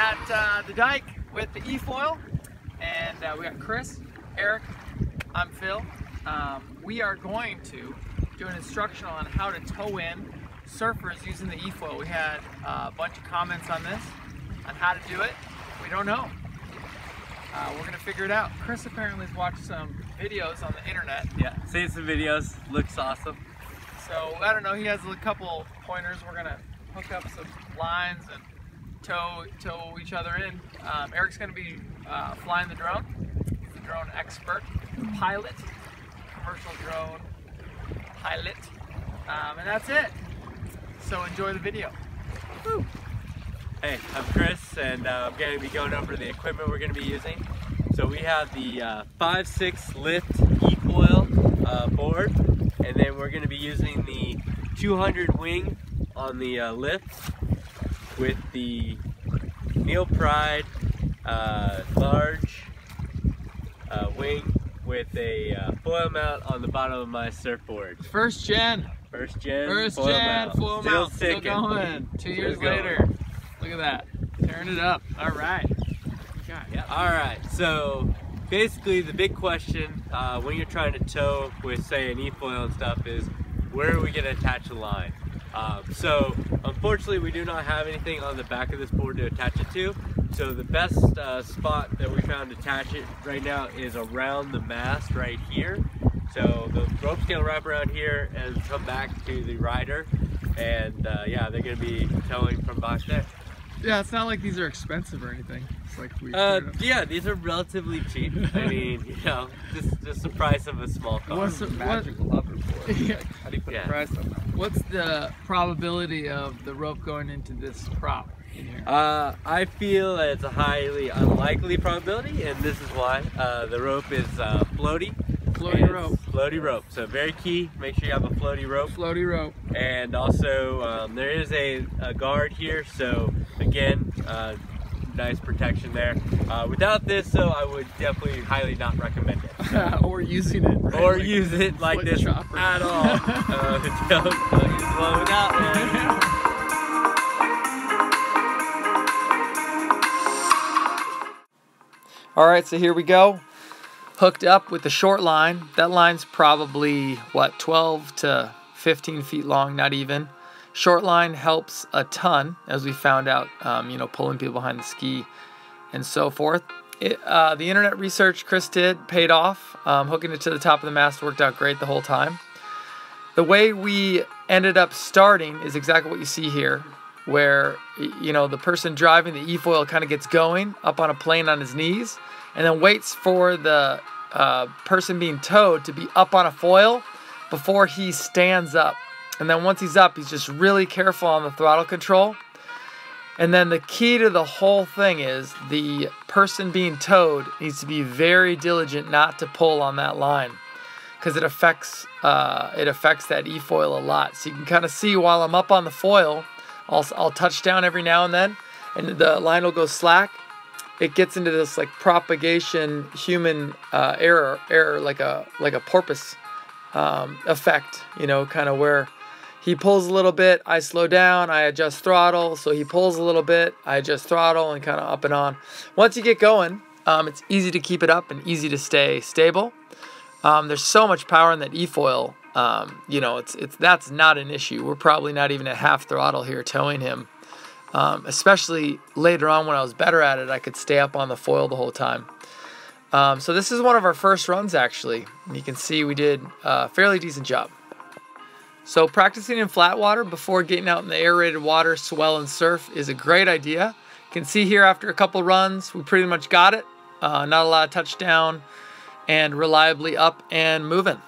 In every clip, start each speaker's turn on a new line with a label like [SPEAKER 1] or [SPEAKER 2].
[SPEAKER 1] at the dike with the Efoil, and we got Chris, Eric, I'm Phil. We are going to do an instructional on how to tow in surfers using the Efoil. We had a bunch of comments on this, on how to do it. We don't know. We're gonna figure it out. Chris apparently has watched some videos on the internet.
[SPEAKER 2] Yeah, seen some videos, looks awesome.
[SPEAKER 1] So, I don't know, he has a couple pointers. We're gonna hook up some lines and tow each other in. Eric's gonna be flying the drone. He's the drone expert, pilot, commercial drone pilot. And that's it. So enjoy the video. Woo.
[SPEAKER 2] Hey, I'm Chris, and I'm going to be going over the equipment we're going to be using. So we have the 5.6 Lift Efoil board, and then we're going to be using the 200 wing on the lift with the Neil Pride large wing with a foil mount on the bottom of my surfboard.
[SPEAKER 1] First gen foil mount. Still going. 2 years later. Look at that. Tearing it up. All right.
[SPEAKER 2] Yep. All right. So basically the big question when you're trying to tow with, say, an E-foil and stuff is, where are we going to attach the line? So unfortunately we do not have anything on the back of this board to attach it to. So the best spot that we found to attach it right now is around the mast right here. So the rope's going to wrap around here and come back to the rider. And yeah, they're going to be towing from back there.
[SPEAKER 1] Yeah, it's not like these are expensive or anything. It's like we
[SPEAKER 2] yeah, these are relatively cheap. I mean, you know, just the price of a small car.
[SPEAKER 1] What's the magical hoverboard? Yeah.
[SPEAKER 2] How do you put a price on that?
[SPEAKER 1] What's the probability of the rope going into this prop in here?
[SPEAKER 2] I feel that it's a highly unlikely probability, and this is why. The rope is floaty. Floaty rope. So very key, make sure you have a floaty rope.
[SPEAKER 1] Floaty rope.
[SPEAKER 2] And also there is a guard here, so again, nice protection there. Without this though, I would definitely highly not recommend it.
[SPEAKER 1] Or using it. Right?
[SPEAKER 2] Or like use it like this chopper. At all. Don't use one without one.
[SPEAKER 1] All right, so here we go. Hooked up with the short line. That line's probably, what, 12 to 15 feet long, not even. Short line helps a ton, as we found out, you know, pulling people behind the ski and so forth. The internet research Chris did paid off. Hooking it to the top of the mast worked out great the whole time. The way we ended up starting is exactly what you see here, where, you know, the person driving the E-foil kind of gets going up on a plane on his knees, and then waits for the person being towed to be up on a foil before he stands up. And then once he's up, he's just really careful on the throttle control. And then the key to the whole thing is the person being towed needs to be very diligent not to pull on that line, because it affects that E-foil a lot. So you can kind of see while I'm up on the foil, I'll touch down every now and then, and the line will go slack. It gets into this like propagation human error like a porpoise effect, you know, kind of where he pulls a little bit, I slow down, I adjust throttle, so he pulls a little bit, I adjust throttle, and kind of up and on. Once you get going, it's easy to keep it up and easy to stay stable. There's so much power in that E-foil, you know, that's not an issue. We're probably not even at half throttle here towing him. Especially later on when I was better at it, I could stay up on the foil the whole time. So this is one of our first runs, actually. And you can see we did a fairly decent job. So practicing in flat water before getting out in the aerated water, swell and surf is a great idea. You can see here after a couple runs, we pretty much got it. Not a lot of touchdown and reliably up and moving.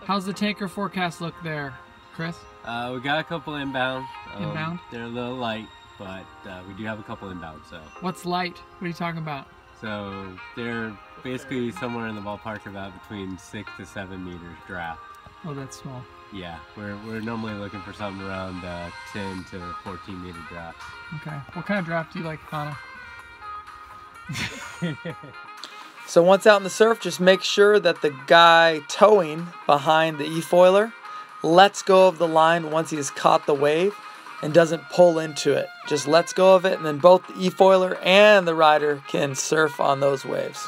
[SPEAKER 1] How's the tanker forecast look there, Chris?
[SPEAKER 2] We got a couple inbound.
[SPEAKER 1] Inbound?
[SPEAKER 2] They're a little light, but we do have a couple inbound. So.
[SPEAKER 1] What's light? What are you talking about?
[SPEAKER 2] So they're basically somewhere in the ballpark about between 6 to 7 meters draft.
[SPEAKER 1] Oh, that's small.
[SPEAKER 2] Yeah, we're normally looking for something around 10 to 14 meter drafts.
[SPEAKER 1] Okay. What kind of draft do you like, Connor? So once out in the surf, just make sure that the guy towing behind the E-foiler lets go of the line once he has caught the wave. and doesn't pull into it. Just lets go of it, and then both the e-foiler and the rider can surf on those waves.